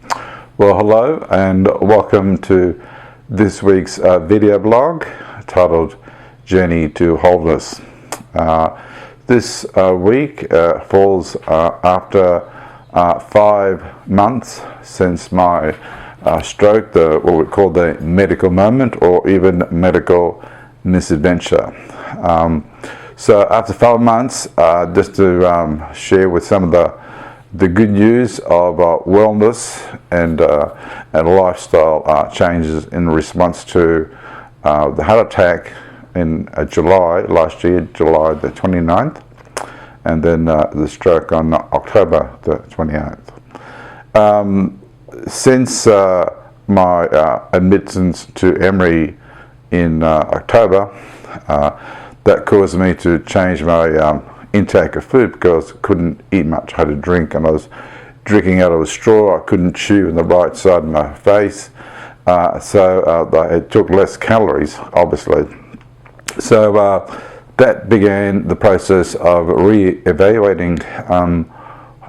Well, hello and welcome to this week's video blog titled Journey to Wholeness. This week falls after 5 months since my stroke, what we call the medical moment or even medical misadventure. So after 5 months, just to share with some of the good news of wellness and lifestyle changes in response to the heart attack in July last year, July the 29th, and then the stroke on October the 28th. Since my admittance to Emory in October, that caused me to change my intake of food because I couldn't eat much. I had to drink, and I was drinking out of a straw. I couldn't chew in the right side of my face, so it took less calories, obviously. So that began the process of re-evaluating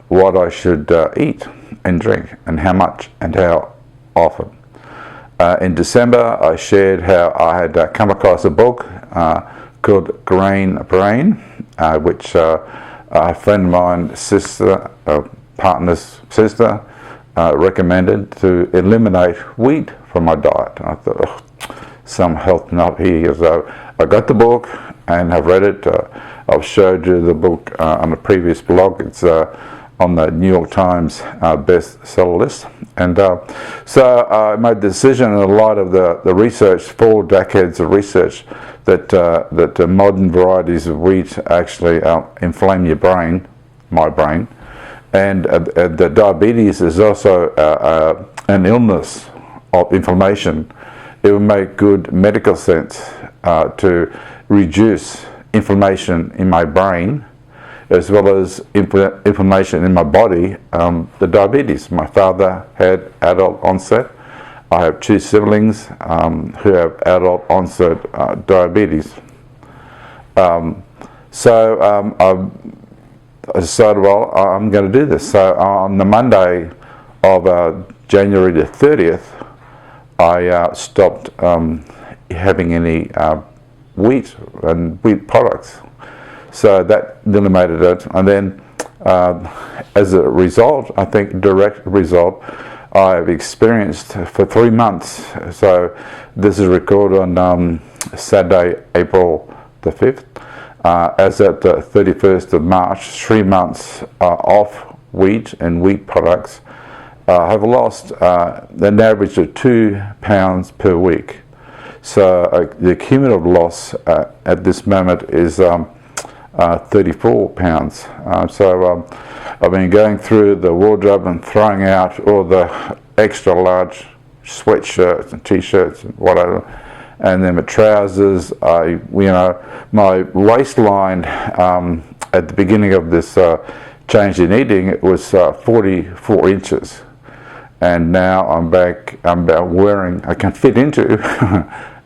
what I should eat and drink, and how much and how often. In December, I shared how I had come across a book called Grain Brain, which a friend of mine, partner's sister, recommended to eliminate wheat from my diet. And I thought, some health nut here. So I got the book and have read it. I've showed you the book on a previous blog. It's on the New York Times bestseller list. And so I made the decision in light of the research, 4 decades of research, that modern varieties of wheat actually inflame your brain, my brain, and the diabetes is also an illness of inflammation. It would make good medical sense to reduce inflammation in my brain, as well as inflammation in my body, the diabetes. My father had adult onset. I have 2 siblings who have adult onset diabetes. So I decided, well, I'm going to do this. So on the Monday of January the 30th, I stopped having any wheat and wheat products. So that eliminated it. And then as a result, I think direct result, I've experienced for 3 months. So this is recorded on Saturday, April the 5th. As at the 31st of March, 3 months off wheat and wheat products, have lost an average of 2 pounds per week. So the cumulative loss at this moment is 34 pounds. So I've been going through the wardrobe and throwing out all the extra large sweatshirts and t-shirts and whatever, and then my trousers. My waistline at the beginning of this change in eating, it was 44 inches, and now I'm wearing. I can fit into.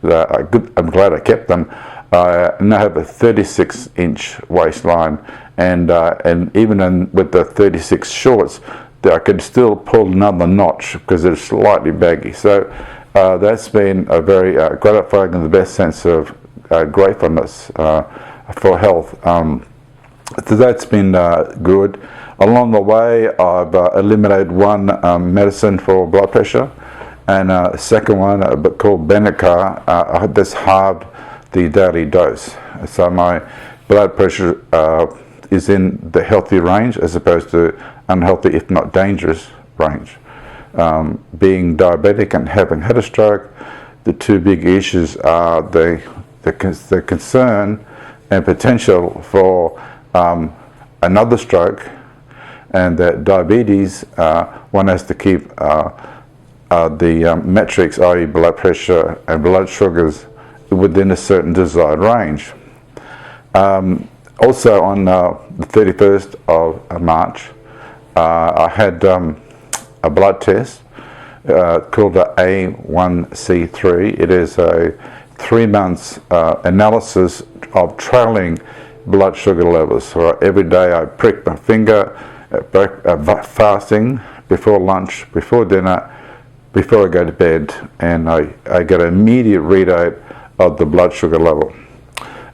I'm glad I kept them. I now have a 36-inch waistline, and even with the 36 shorts, I could still pull another notch because it's slightly baggy. So that's been a very gratifying in the best sense of gratefulness for health. So that's been good. Along the way, I've eliminated one medicine for blood pressure, and a second one called Benacar. I had this halved the daily dose. So my blood pressure is in the healthy range as opposed to unhealthy, if not dangerous, range. Being diabetic and having had a stroke, the 2 big issues are the concern and potential for another stroke, and that diabetes, one has to keep the metrics, i.e. blood pressure and blood sugars, within a certain desired range. Also on the 31st of March, I had a blood test called the A1C3. It is a 3 months analysis of trailing blood sugar levels. So every day I prick my finger, fasting, before lunch, before dinner, before I go to bed, and I get an immediate readout of the blood sugar level.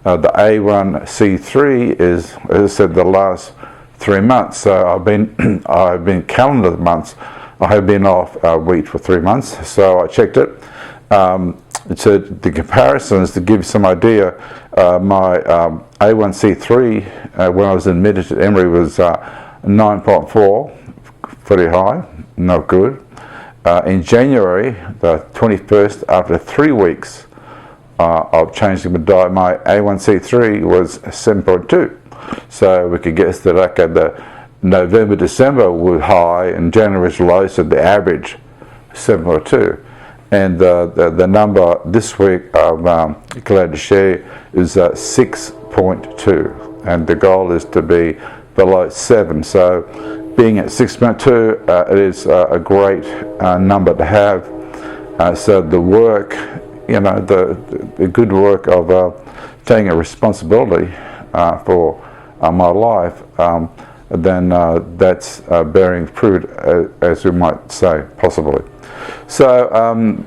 The A1C3 is, as I said, the last 3 months. So I've been calendar months. I have been off wheat for 3 months. So I checked it. So the comparisons, to give you some idea, my A1C3 when I was admitted to Emory was 9.4, pretty high, not good. In January, the 21st, after 3 weeks of changing my diet, my A1C3 was 7.2. So we could guess that the November, December was high and January was low, so the average 7.2. And the number this week, I'm glad to share, is 6.2. And the goal is to be below 7. So being at 6.2, it is a great number to have. So the work, the good work of taking a responsibility for my life, then that's bearing fruit, as we might say, possibly. So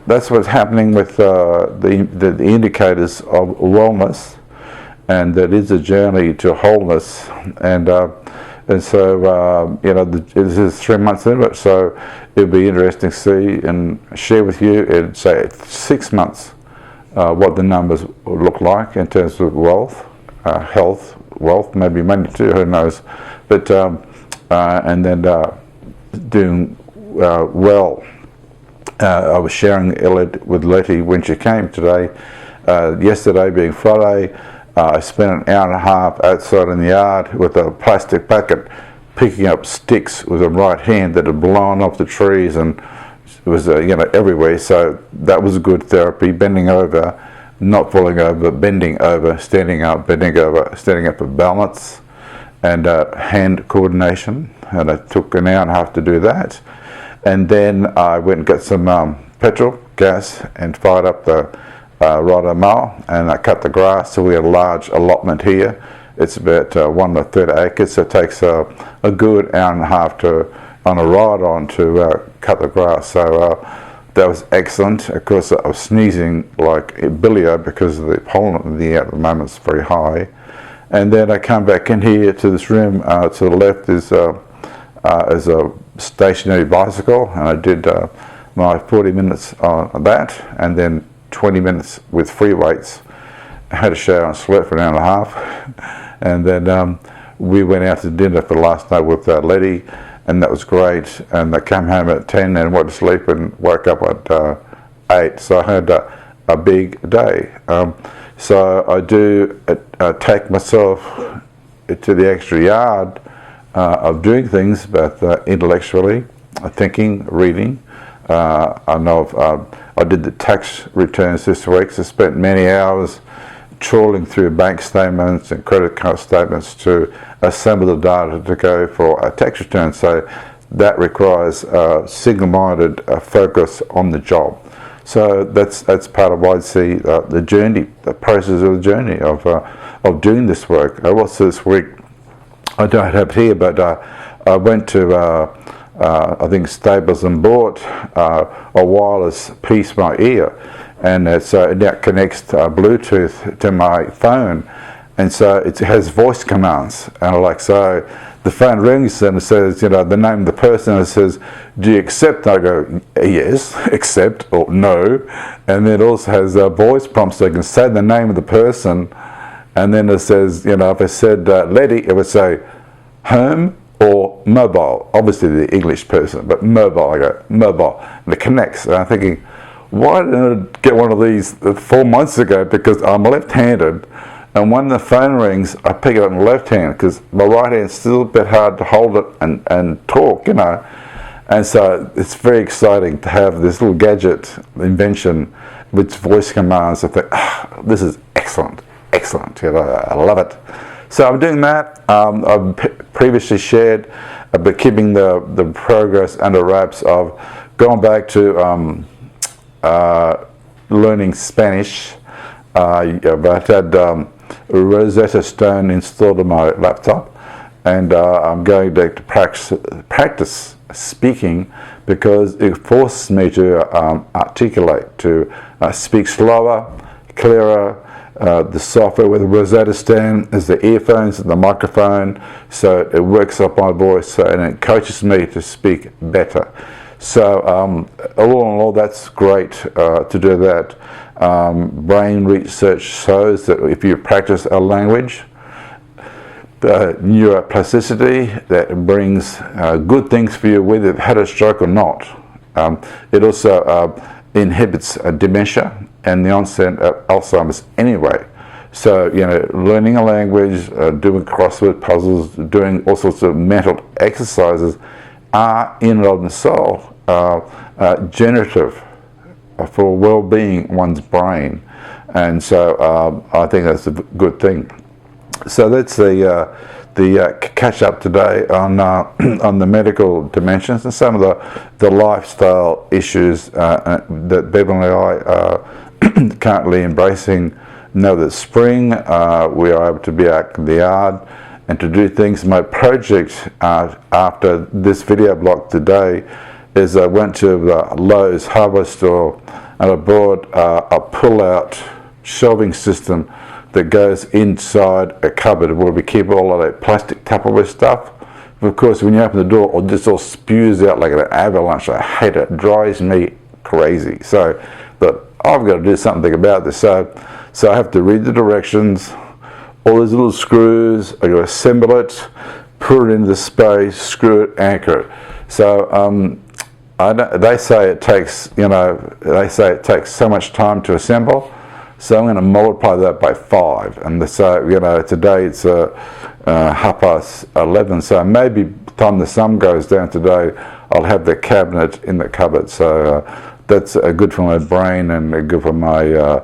that's what's happening with the indicators of wellness, and that is a journey to wholeness. And so this is 3 months into it, so it'll be interesting to see and share with you in, say, 6 months what the numbers will look like in terms of wealth, health, wealth, maybe money too, who knows, but and then doing well. I was sharing Elliott with Letty when she came today. Yesterday being Friday, I spent an hour and a half outside in the yard with a plastic bucket picking up sticks with a right hand that had blown off the trees, and it was everywhere. So that was good therapy, bending over, not falling over, bending over, standing up, bending over, standing up for balance, and hand coordination. And it took an hour and a half to do that. And then I went and got some petrol, gas, and fired up the rod mower, and I cut the grass. So we had a large allotment here. It's about 1 1/3 acres, so it takes a good hour and a half on a ride to cut the grass. So that was excellent. Of course, I was sneezing like a billiard because of the pollen in the air at the moment is very high. And then I come back in here to this room. To the left is a stationary bicycle, and I did my 40 minutes on that, and then 20 minutes with free weights. I had a shower and slept for an hour and a half, and then we went out to dinner for last night with Letty, and that was great. And I came home at 10 and went to sleep and woke up at 8. So I had a big day. So I do take myself to the extra yard of doing things, but intellectually, thinking, reading. I know I did the tax returns this week, so I spent many hours trawling through bank statements and credit card statements to assemble the data to go for a tax return. So that requires single-minded focus on the job. So that's part of why I see the journey, the process of the journey of doing this work. Also this week, I don't have it here, but I went to I think Staples and bought a wireless piece for my ear, and so that connects Bluetooth to my phone, and so it has voice commands, and so the phone rings and it says the name of the person, and it says, do you accept? And I go, yes, accept, or no, and then it also has voice prompts, so I can say the name of the person, and then it says, if I said Letty, it would say home or mobile, obviously the English person, but mobile, I go, mobile, and it connects. And I'm thinking, why didn't I get one of these 4 months ago? Because I'm left-handed, and when the phone rings, I pick it up in the left hand, because my right hand's still a bit hard to hold it and talk, And so it's very exciting to have this little gadget invention with voice commands. I think, this is excellent, excellent, I love it. So I'm doing that. I've previously shared about keeping the progress under wraps of going back to learning Spanish. I've had Rosetta Stone installed on my laptop, and I'm going to practice speaking, because it forces me to articulate, to speak slower, clearer. The software with the Rosetta stand is the earphones and the microphone, so it works up my voice, and it coaches me to speak better. So all in all, that's great to do that. Brain research shows that if you practice a language, neuroplasticity, that brings good things for you, whether you've had a stroke or not. It also inhibits dementia and the onset of Alzheimer's anyway. So, learning a language, doing crossword puzzles, doing all sorts of mental exercises are in and of themselves generative for well-being one's brain. And so I think that's a good thing. So that's the catch up today on on the medical dimensions and some of the lifestyle issues that Beverly and I are currently embracing. Now that spring we are able to be out in the yard and to do things. My project after this video blog today is I went to the Lowe's hardware store and I bought a pull-out shelving system that goes inside a cupboard where we keep all of that plastic Tupperware stuff. Of course, when you open the door, it just all spews out like an avalanche. I hate it. It drives me crazy. So, but I've got to do something about this. So I have to read the directions, all these little screws. I got to assemble it, put it into the space, screw it, anchor it. So they say it takes, so much time to assemble. So I'm going to multiply that by 5, and so today it's 11:30. So maybe by the time the sun goes down today, I'll have the cabinet in the cupboard. So that's good for my brain and good for my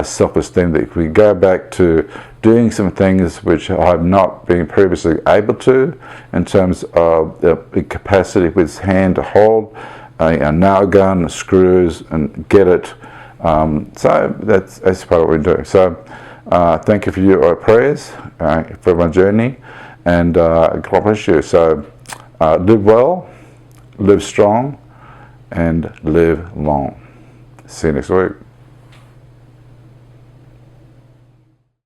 self-esteem. That if we go back to doing some things which I have not been previously able to, in terms of the capacity with hand to hold a nail gun, screws, and get it. So that's part of what we do. So thank you for your prayers for my journey, and God bless you. So live well, live strong, and live long. See you next week.